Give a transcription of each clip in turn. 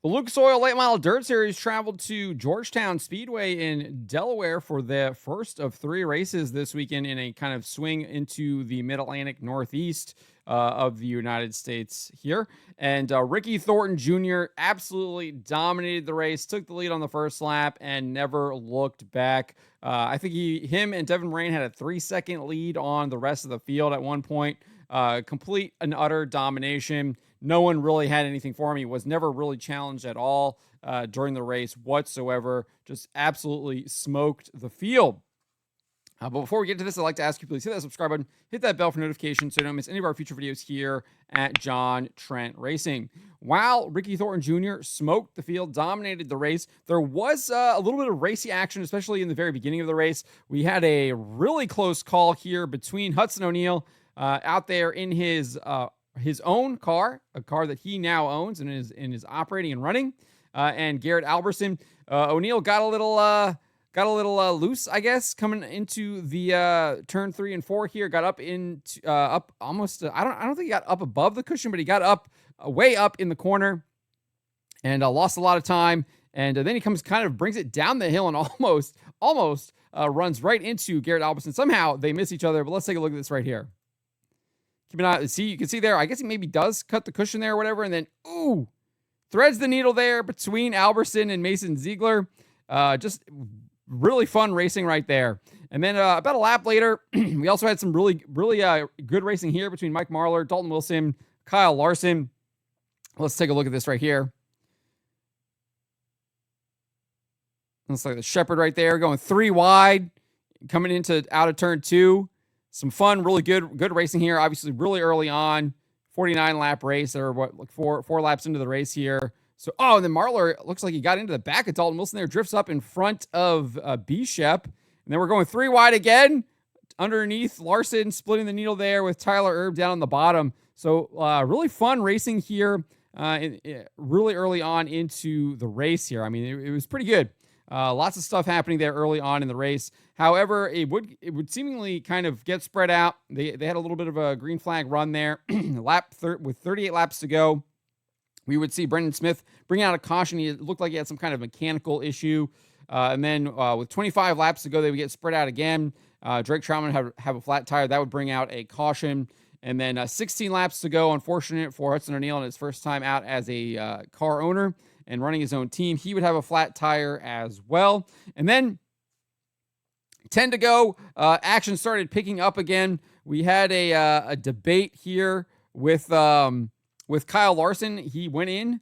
The Lucas Oil Late Model Dirt Series traveled to Georgetown Speedway in Delaware for the first of 3 races this weekend in a kind of swing into the Mid-Atlantic Northeast of the United States here. And Ricky Thornton Jr. absolutely dominated the race, took the lead on the first lap, and never looked back. I think him and Devin Rain had a 3-second lead on the rest of the field at one point. Complete and utter domination. No one really had anything for him. He was never really challenged at all during the race whatsoever. Just absolutely smoked the field. But before we get to this, I'd like to ask you, please hit that subscribe button, hit that bell for notifications so you don't miss any of our future videos here at John Trent Racing. While Ricky Thornton Jr. smoked the field, dominated the race, there was a little bit of racy action, especially in the very beginning of the race. We had a really close call here between Hudson O'Neal out there in his own car, a car that he now owns and is operating and running, and Garrett Alberson. O'Neal got a little loose, I guess, coming into the turn 3 and 4 here. Got up up almost. I don't think he got up above the cushion, but he got up way up in the corner and lost a lot of time. And then he brings it down the hill and almost runs right into Garrett Alberson. Somehow they miss each other, but let's take a look at this right here. Keep an eye. See, you can see there. I guess he maybe does cut the cushion there or whatever, and then threads the needle there between Alberson and Mason Ziegler. Just really fun racing right there. And then about a lap later, we also had some really good racing here between Mike Marlar, Dalton Wilson, Kyle Larson. Let's take a look at this right here. Looks like the Shepherd right there going 3 wide, coming out of turn 2. Some fun, really good racing here. Obviously, really early on, 49-lap race, or like four laps into the race here. So, and then Marlar looks like he got into the back of Dalton Wilson there, drifts up in front of B-Shep. And then we're going 3 wide again, underneath Larson, splitting the needle there with Tyler Erb down on the bottom. So, really fun racing here, really early on into the race here. I mean, it was pretty good. Lots of stuff happening there early on in the race. However, it would seemingly kind of get spread out. They had a little bit of a green flag run there. With 38 laps to go, we would see Brendan Smith bring out a caution. It looked like he had some kind of mechanical issue. And then with 25 laps to go, they would get spread out again. Drake Troutman have a flat tire. That would bring out a caution. And then 16 laps to go. Unfortunate for Hudson O'Neal in his first time out as a car owner and running his own team. He would have a flat tire as well. And then 10 to go, action started picking up again. We had a debate here with Kyle Larson. He went in,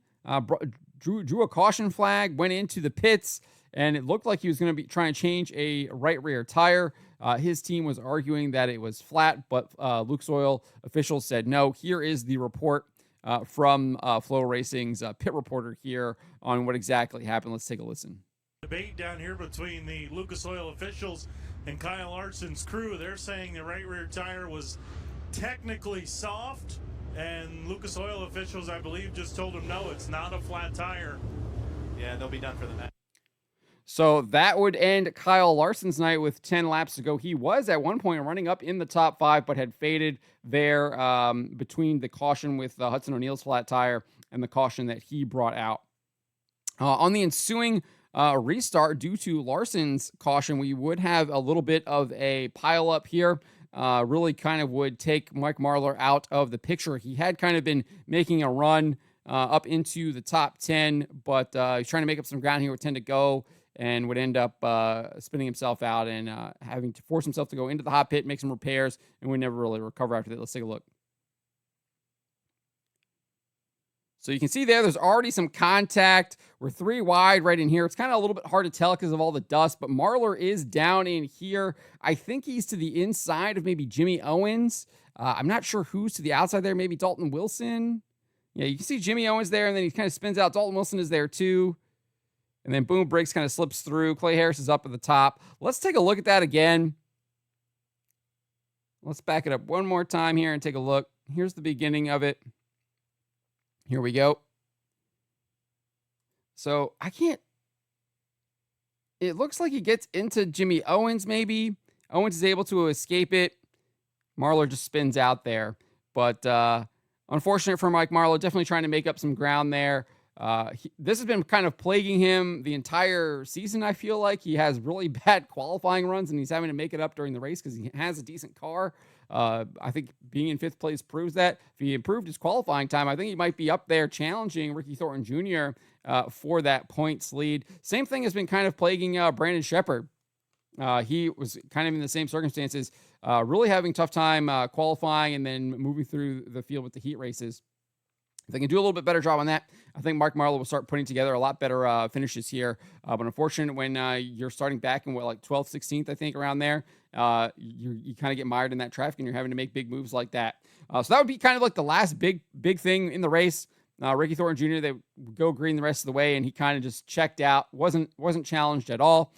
drew a caution flag, went into the pits, and it looked like he was going to be trying to change a right rear tire. His team was arguing that it was flat, but Lucas Oil officials said no. Here is the report from Flow Racing's pit reporter here on what exactly happened. Let's take a listen. Debate down here between the Lucas Oil officials and Kyle Larson's crew. They're saying the right rear tire was technically soft, and Lucas Oil officials, I believe, just told him no, it's not a flat tire. Yeah, they'll be done for the night. So that would end Kyle Larson's night with 10 laps to go. He was at one point running up in the top 5, but had faded there between the caution with Hudson O'Neal's flat tire and the caution that he brought out. On the ensuing restart, due to Larson's caution, we would have a little bit of a pile up here. Really kind of would take Mike Marlar out of the picture. He had kind of been making a run up into the top 10, but he's trying to make up some ground here with 10 to go, and would end up spinning himself out and having to force himself to go into the hot pit, make some repairs, and would never really recover after that. Let's take a look. So you can see there's already some contact. We're 3 wide right in here. It's kind of a little bit hard to tell because of all the dust, but Marlar is down in here. I think he's to the inside of maybe Jimmy Owens. I'm not sure who's to the outside there. Maybe Dalton Wilson. Yeah, you can see Jimmy Owens there, and then he kind of spins out. Dalton Wilson is there too. And then boom, brakes kind of slips through. Clay Harris is up at the top. Let's take a look at that again. Let's back it up one more time here and take a look. Here's the beginning of it. Here we go. So it looks like he gets into Jimmy Owens maybe. Owens is able to escape it. Marlar just spins out there. But unfortunate for Mike Marlar, definitely trying to make up some ground there. This has been kind of plaguing him the entire season. I feel like he has really bad qualifying runs, and he's having to make it up during the race because he has a decent car. I think being in 5th place proves that. If he improved his qualifying time, I think he might be up there challenging Ricky Thornton Jr. For that points lead. Same thing has been kind of plaguing Brandon Sheppard. He was kind of in the same circumstances, really having tough time qualifying and then moving through the field with the heat races. If they can do a little bit better job on that, I think Mark Marlowe will start putting together a lot better finishes here. But unfortunate when you're starting back in like 12th, 16th, I think, around there, you kind of get mired in that traffic and you're having to make big moves like that. So that would be kind of like the last big thing in the race. Ricky Thornton Jr., they go green the rest of the way, and he kind of just checked out, wasn't challenged at all.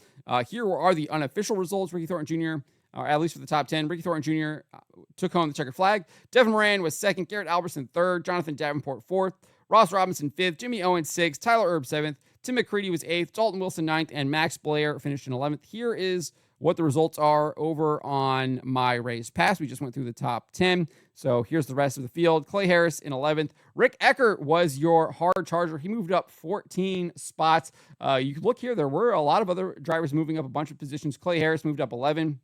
Here are the unofficial results. Ricky Thornton Jr., at least for the top 10. Ricky Thornton Jr. Took home the checkered flag. Devin Moran was 2nd. Garrett Albertson 3rd. Jonathan Davenport 4th. Ross Robinson 5th. Jimmy Owens 6th. Tyler Erb 7th. Tim McCready was 8th. Dalton Wilson 9th. And Max Blair finished in 11th. Here is what the results are over on My Race Pass. We just went through the top 10. So here's the rest of the field. Clay Harris in 11th. Rick Eckert was your hard charger. He moved up 14 spots. You could look here. There were a lot of other drivers moving up a bunch of positions. Clay Harris moved up 11.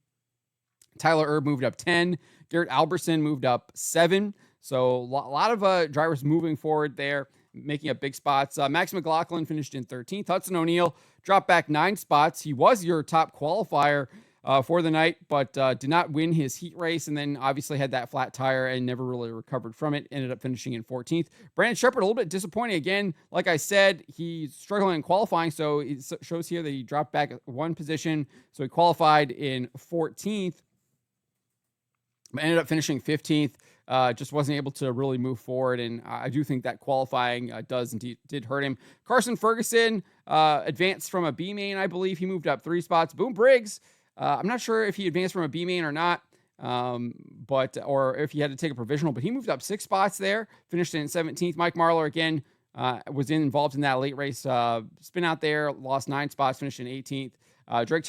Tyler Erb moved up 10. Garrett Albertson moved up 7. So a lot of drivers moving forward there, making up big spots. Max McLaughlin finished in 13th. Hudson O'Neal dropped back 9 spots. He was your top qualifier for the night, but did not win his heat race, and then obviously had that flat tire and never really recovered from it. Ended up finishing in 14th. Brandon Sheppard, a little bit disappointing. Again, like I said, he's struggling in qualifying, so it shows here that he dropped back 1 position. So he qualified in 14th. Ended up finishing 15th, just wasn't able to really move forward, and I do think that qualifying did hurt him. Carson Ferguson advanced from a B main, I believe. He moved up 3 spots. Boom Briggs, I'm not sure if he advanced from a B main or not, or if he had to take a provisional, but he moved up 6 spots there, finished in 17th. Mike Marlar, again, was involved in that late race spin out there, lost 9 spots, finished in 18th. Drake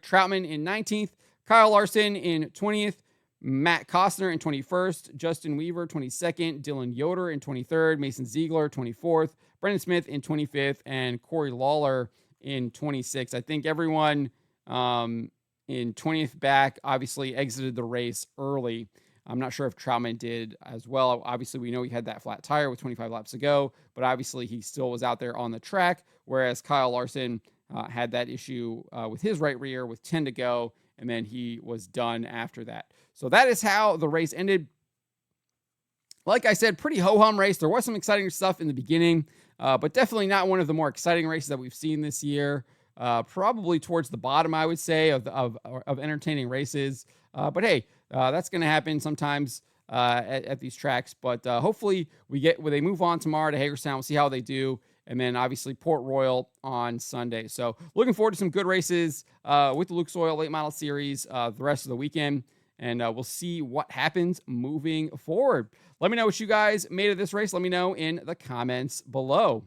Troutman in 19th. Kyle Larson in 20th. Matt Costner in 21st, Justin Weaver 22nd, Dylan Yoder in 23rd, Mason Ziegler 24th, Brendan Smith in 25th, and Corey Lawler in 26th. I think everyone in 20th back obviously exited the race early. I'm not sure if Troutman did as well. Obviously, we know he had that flat tire with 25 laps to go, but obviously he still was out there on the track, whereas Kyle Larson had that issue with his right rear with 10 to go, and then he was done after that. So that is how the race ended. Like I said, pretty ho-hum race. There was some exciting stuff in the beginning, but definitely not one of the more exciting races that we've seen this year. Probably towards the bottom, I would say, of entertaining races. But hey, that's going to happen sometimes at these tracks. But hopefully they move on tomorrow to Hagerstown. We'll see how they do. And then obviously Port Royal on Sunday. So looking forward to some good races with the Lucas Oil Late Model Series the rest of the weekend. And we'll see what happens moving forward. Let me know what you guys made of this race. Let me know in the comments below.